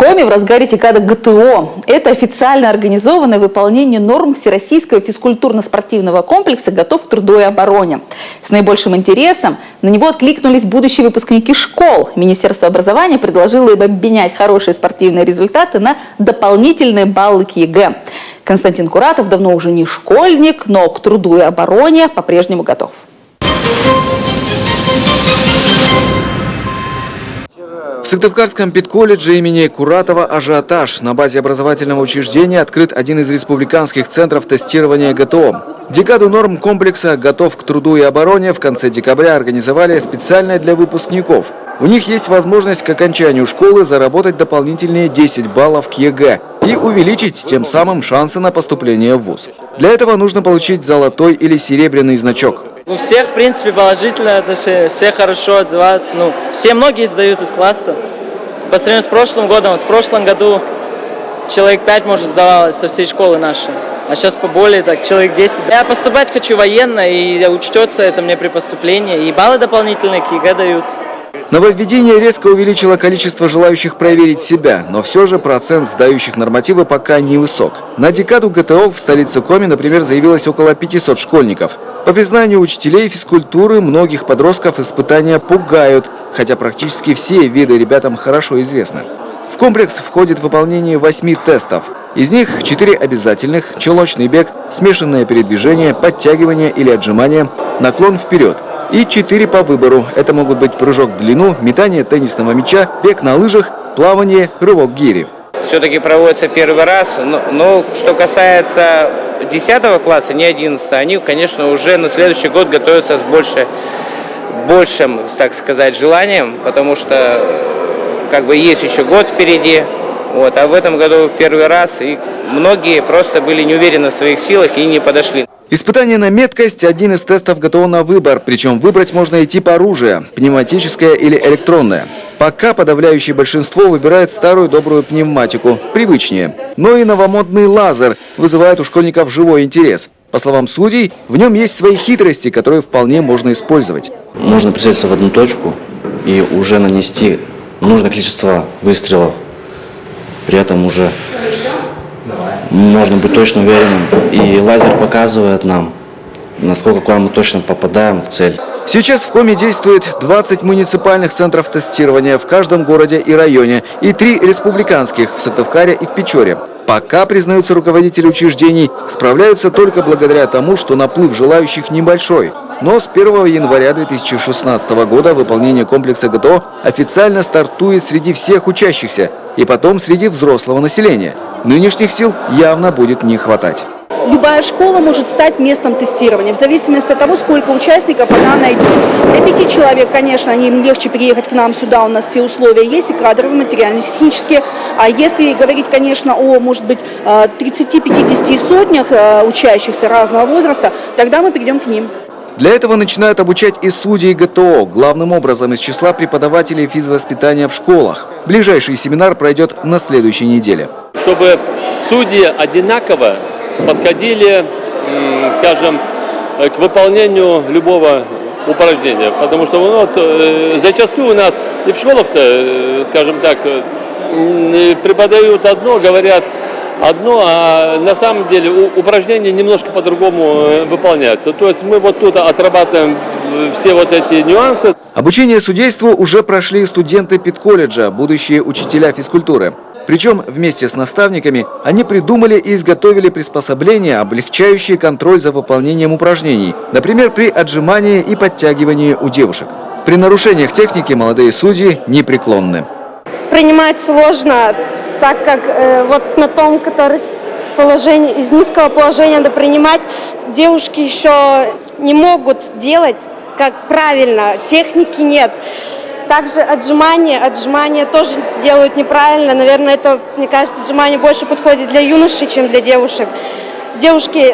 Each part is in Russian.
Коми в разгаре декада ГТО. Это официально организованное выполнение норм Всероссийского физкультурно-спортивного комплекса «Готов к труду и обороне». С наибольшим интересом на него откликнулись будущие выпускники школ. Министерство образования предложило им обменять хорошие спортивные результаты на дополнительные баллы к ЕГЭ. Константин Куратов давно уже не школьник, но к труду и обороне по-прежнему готов. В Сыктывкарском педколледже имени Куратова ажиотаж. На базе образовательного учреждения открыт один из республиканских центров тестирования ГТО. Декаду норм комплекса «Готов к труду и обороне» в конце декабря организовали специально для выпускников. У них есть возможность к окончанию школы заработать дополнительные 10 баллов к ЕГЭ и увеличить тем самым шансы на поступление в вуз. Для этого нужно получить золотой или серебряный значок. У всех, в принципе, положительно, все хорошо отзываются. Многие сдают из класса. По сравнению с прошлым годом, в прошлом году человек 5, может, сдавалось со всей школы нашей. А сейчас поболее, человек 10. Я поступать хочу военно, и учтется это мне при поступлении. И баллы дополнительные к ЕГЭ дают. Нововведение резко увеличило количество желающих проверить себя, но все же процент сдающих нормативы пока невысок. На декаду ГТО в столице Коми, например, заявилось около 500 школьников. По признанию учителей физкультуры, многих подростков испытания пугают, хотя практически все виды ребятам хорошо известны. В комплекс входит выполнение 8 тестов. Из них 4 обязательных: челночный бег, смешанное передвижение, подтягивание или отжимание, наклон вперед. И 4 по выбору. Это могут быть прыжок в длину, метание теннисного мяча, бег на лыжах, плавание, рывок гири. Все-таки проводится первый раз, но что касается 10 класса, не 11, они, конечно, уже на следующий год готовятся с большим, так сказать, желанием, потому что есть еще год впереди. А в этом году первый раз, и многие просто были не уверены в своих силах и не подошли. Испытание на меткость – один из тестов ГТО на выбор. Причем выбрать можно и тип оружия – пневматическое или электронное. Пока подавляющее большинство выбирает старую добрую пневматику, привычнее. Но и новомодный лазер вызывает у школьников живой интерес. По словам судей, в нем есть свои хитрости, которые вполне можно использовать. Можно прицелиться в одну точку и уже нанести нужное количество выстрелов. При этом уже можно быть точно уверенным. И лазер показывает нам, насколько мы точно попадаем в цель. Сейчас в Коми действует 20 муниципальных центров тестирования в каждом городе и районе и 3 республиканских в Сыктывкаре и в Печоре. Пока, признаются руководители учреждений, справляются только благодаря тому, что наплыв желающих небольшой. Но с 1 января 2016 года выполнение комплекса ГТО официально стартует среди всех учащихся и потом среди взрослого населения. Нынешних сил явно будет не хватать. Любая школа может стать местом тестирования, в зависимости от того, сколько участников она найдет. Для 5 человек, конечно, им легче переехать к нам сюда, у нас все условия есть, и кадровые, материальные, технические. А если говорить, конечно, о, может быть, 30, 50 и сотнях учащихся разного возраста, тогда мы перейдем к ним. Для этого начинают обучать и судей ГТО, главным образом из числа преподавателей физвоспитания в школах. Ближайший семинар пройдет на следующей неделе. Чтобы судьи одинаково подходили, скажем, к выполнению любого упражнения. Потому что зачастую у нас и в школах-то, скажем так, преподают одно, говорят одно, а на самом деле упражнения немножко по-другому выполняются. То есть мы тут отрабатываем все эти нюансы. Обучение судейству уже прошли студенты педколледжа, будущие учителя физкультуры. Причем вместе с наставниками они придумали и изготовили приспособления, облегчающие контроль за выполнением упражнений. Например, при отжимании и подтягивании у девушек. При нарушениях техники молодые судьи непреклонны. Принимать сложно, так как на том, который положение, из низкого положения надо принимать, девушки еще не могут делать как правильно, техники нет. Также отжимания тоже делают неправильно. Наверное, мне кажется, отжимания больше подходит для юношей, чем для девушек. Девушки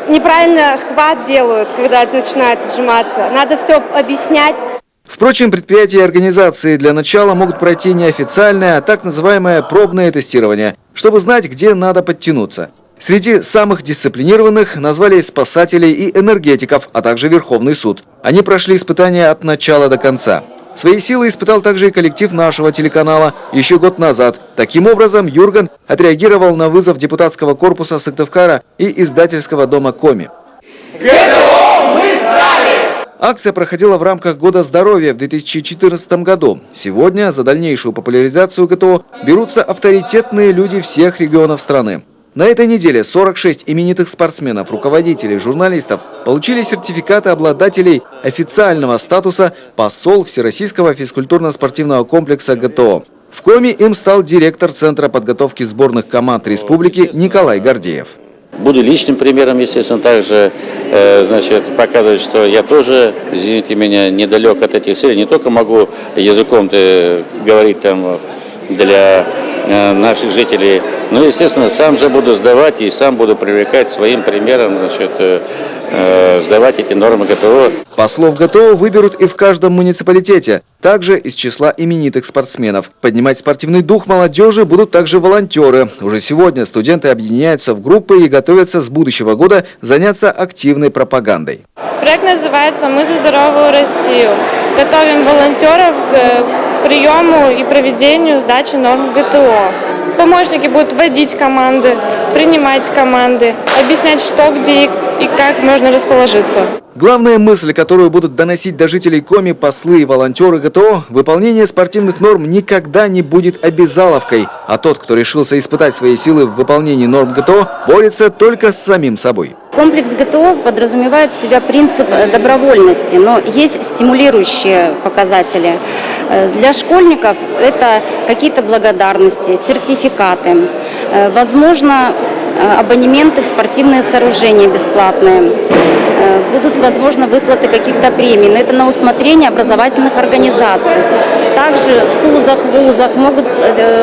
неправильно хват делают, когда начинают отжиматься. Надо все объяснять. Впрочем, предприятия и организации для начала могут пройти не официальное, а так называемое пробное тестирование, чтобы знать, где надо подтянуться. Среди самых дисциплинированных назвали спасателей и энергетиков, а также Верховный суд. Они прошли испытания от начала до конца. Свои силы испытал также и коллектив нашего телеканала еще год назад. Таким образом, Юрген отреагировал на вызов депутатского корпуса Сыктывкара и издательского дома «Коми». Акция проходила в рамках Года здоровья в 2014 году. Сегодня за дальнейшую популяризацию ГТО берутся авторитетные люди всех регионов страны. На этой неделе 46 именитых спортсменов, руководителей, журналистов получили сертификаты обладателей официального статуса «Посол Всероссийского физкультурно-спортивного комплекса ГТО». В Коми им стал директор Центра подготовки сборных команд республики Николай Гордеев. Буду личным примером, естественно, также показывать, что я тоже, извините меня, недалек от этих целей. Не только могу языком говорить там для наших жителей, но, естественно, сам же буду сдавать и сам буду привлекать своим примером, сдавать эти нормы ГТО. Послов ГТО выберут и в каждом муниципалитете, также из числа именитых спортсменов. Поднимать спортивный дух молодежи будут также волонтеры. Уже сегодня студенты объединяются в группы и готовятся с будущего года заняться активной пропагандой. Проект называется «Мы за здоровую Россию». Готовим волонтеров к приему и проведению сдачи норм ГТО. Помощники будут вводить команды, принимать команды, объяснять, что, где и как можно расположиться. Главная мысль, которую будут доносить до жителей Коми послы и волонтеры ГТО – выполнение спортивных норм никогда не будет обязаловкой, а тот, кто решился испытать свои силы в выполнении норм ГТО, борется только с самим собой. Комплекс ГТО подразумевает в себя принцип добровольности, но есть стимулирующие показатели. Для школьников это какие-то благодарности, сертификаты, возможно, абонементы в спортивные сооружения бесплатные. Будут, возможно, выплаты каких-то премий, но это на усмотрение образовательных организаций. Также в СУЗах, вузах могут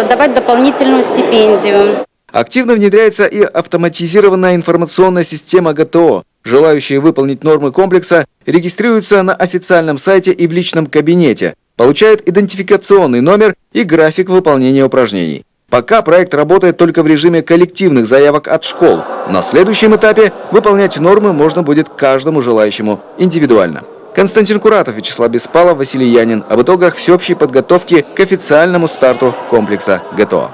давать дополнительную стипендию. Активно внедряется и автоматизированная информационная система ГТО. Желающие выполнить нормы комплекса регистрируются на официальном сайте и в личном кабинете, получают идентификационный номер и график выполнения упражнений. Пока проект работает только в режиме коллективных заявок от школ. На следующем этапе выполнять нормы можно будет каждому желающему индивидуально. Константин Куратов, Вячеслав Беспалов, Василий Янин. Об итогах всеобщей подготовки к официальному старту комплекса ГТО.